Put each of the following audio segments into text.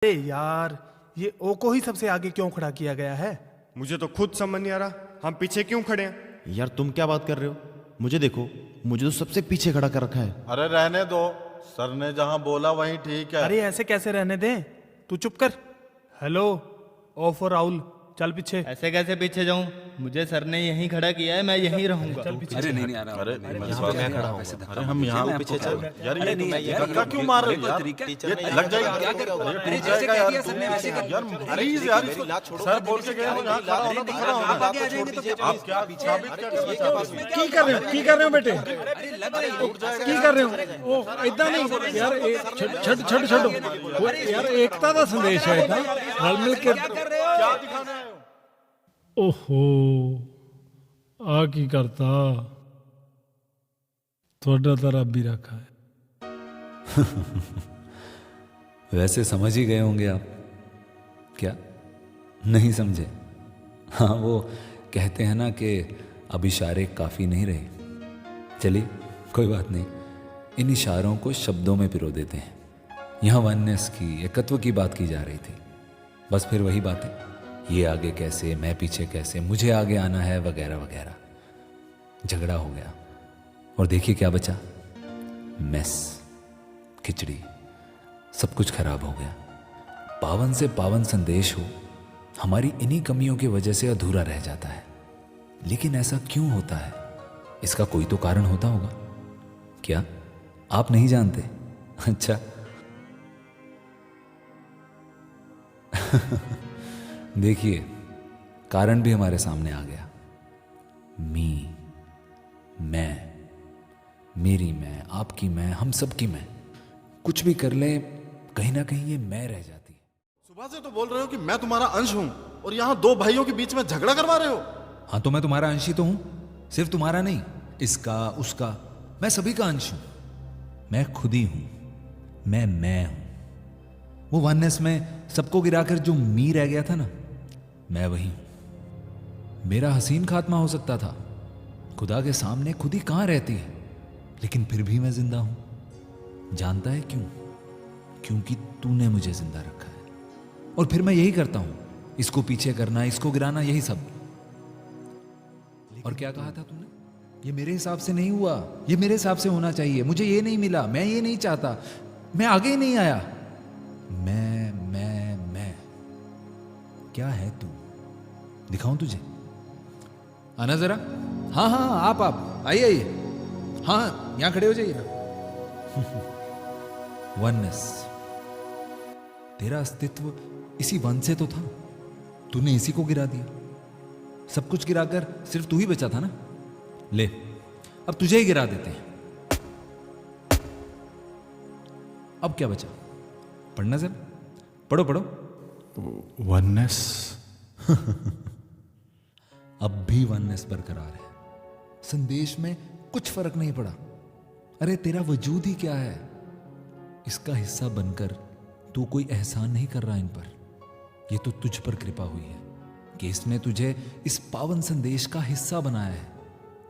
अरे यार, ये ओ को ही सबसे आगे क्यों खड़ा किया गया है? मुझे तो खुद समझ नहीं आ रहा हम पीछे क्यों खड़े हैं। यार तुम क्या बात कर रहे हो? मुझे देखो, मुझे तो सबसे पीछे खड़ा कर रखा है। अरे रहने दो, सर ने जहां बोला वहीं ठीक है। अरे ऐसे कैसे रहने दें? तू चुप कर। हेलो, ओ फॉर राहुल, चल पीछे। ऐसे कैसे पीछे जाऊं? मुझे सर ने यहीं खड़ा किया है, मैं यहीं रहूंगा। चल पीछे। अरे नहीं आ रहा। अरे मैं खड़ा हूँ। अरे हम यहाँ पीछे चल यार, ये धक्का क्यों मार रहे हो यार? ये लग जाएगा, ये टूट जाएगा यार। यार प्लीज यार, इसको सर बोल के गए हो, यहाँ खड़ा होना तो खड़ा होना। आप क्या साबित क्या करना चाहते हो? की कर रहे हो बेटे? की कर रहे हो? ओ इतना नहीं यार, ਛੱਡੋ यार, एकता ਦਾ ਸੰਦੇਸ਼ ਹੈ ਇਹਦਾ, ਰਲ ਮਿਲ ਕੇ। क्या दिखाना है? ਓਹੋ, ਆ ਕੀ ਕਰਤਾ? ਤੁਹਾਡਾ ਤਾਂ ਰੱਬ ਹੀ ਰੱਖਾ है। वैसे समझ ही गए होंगे आप। क्या नहीं समझे? हाँ, वो कहते हैं ना कि अब इशारे काफ़ी नहीं रहे। चलिए कोई बात नहीं, इन इशारों को शब्दों में पिरो देते हैं। यहाँ वननेस की, एकत्व की बात की जा रही थी। बस फिर वही बातें, ये आगे कैसे, मैं पीछे कैसे, मुझे आगे आना है, वगैरह वगैरह। झगड़ा हो गया और देखिए क्या बचा, मेस, खिचड़ी, सब कुछ खराब हो गया। पावन से पावन संदेश हो, हमारी इन्हीं कमियों की वजह से अधूरा रह जाता है। लेकिन ऐसा क्यों होता है? इसका कोई तो कारण होता होगा। क्या आप नहीं जानते? अच्छा। देखिए, कारण भी हमारे सामने आ गया। मैं, मेरी मैं, आपकी मैं, हम सब की मैं। कुछ भी कर लें, कहीं ना कहीं ये मैं रह जाती है। सुबह से तो बोल रहे हो कि मैं तुम्हारा अंश हूँ, और यहाँ दो भाइयों के बीच में झगड़ा करवा रहे हो। हाँ, तो मैं तुम्हारा अंश ही तो हूं, सिर्फ तुम्हारा नहीं, इसका, उसका, मैं सभी का अंश हूं। मैं खुद ही हूं, मैं हूं। वो वननेस में सबको गिराकर जो मी रह गया था ना, मैं वही हूं। मेरा हसीन खात्मा हो सकता था, खुदा के सामने खुद ही कहां रहती है, लेकिन फिर भी मैं जिंदा हूं। जानता है क्यों? क्योंकि तूने मुझे जिंदा रखा है। और फिर मैं यही करता हूं, इसको पीछे करना, इसको गिराना, यही सब। और क्या कहा था तूने? ये मेरे हिसाब से नहीं हुआ, ये मेरे हिसाब से होना चाहिए, मुझे ये नहीं मिला, मैं ये नहीं चाहता, मैं आगे ही नहीं आया। मैं क्या है तू? दिखाऊं तुझे? आना जरा। हाँ, आप आइए। हाँ, यहां खड़े हो जाइए ना। वननेस, तेरा अस्तित्व इसी वन से तो था, तूने इसी को गिरा दिया। सब कुछ गिराकर सिर्फ तू ही बचा था ना। ले, अब तुझे ही गिरा देते हैं। अब क्या बचा? पढ़ना जरा, पढ़ो। वननेस। अब भी वननेस बरकरार है, संदेश में कुछ फर्क नहीं पड़ा। अरे तेरा वजूद ही क्या है? इसका हिस्सा बनकर तू कोई एहसान नहीं कर रहा इन पर। ये तो तुझ पर कृपा हुई है कि इसने तुझे इस पावन संदेश का हिस्सा बनाया है,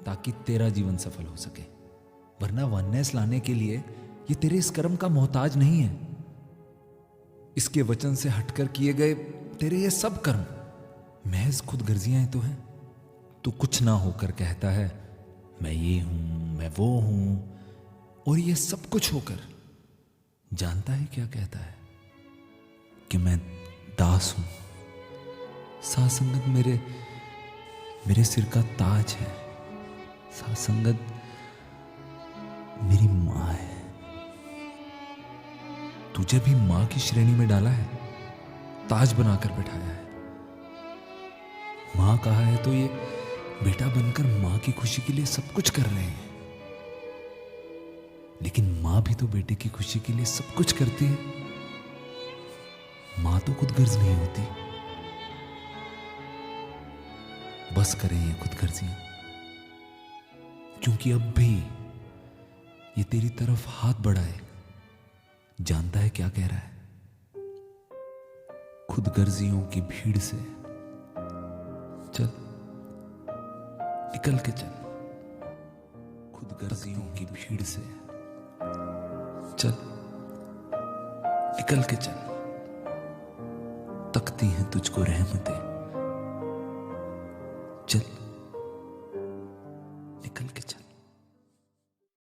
ताकि तेरा जीवन सफल हो सके। वरना वननेस लाने के लिए ये तेरे इस कर्म का मोहताज नहीं है। इसके वचन से हटकर किए गए तेरे ये सब कर्म महज खुद गर्जियां तो हैं। तू कुछ ना होकर कहता है मैं ये हूं, मैं वो हूं, और ये सब कुछ होकर जानता है क्या कहता है? कि मैं दास हूं। साथ संगत मेरे सिर का ताज है। साथ संगत मेरी माँ है। तुझे भी माँ की श्रेणी में डाला है, ताज बनाकर बैठाया है। माँ कहा है तो ये बेटा बनकर माँ की खुशी के लिए सब कुछ कर रहे हैं। लेकिन माँ भी तो बेटे की खुशी के लिए सब कुछ करती है। माँ तो खुद गर्ज नहीं होती। बस करें ये खुदगर्जियां, क्योंकि अब भी ये तेरी तरफ हाथ बढ़ाए, जानता है क्या कह रहा है? खुदगर्जियों की भीड़ से चल, निकल के चल। खुदगर्जियों की भीड़ से चल, निकल के चल। तकती हैं तुझको रहमतें। चल, निकल के चल।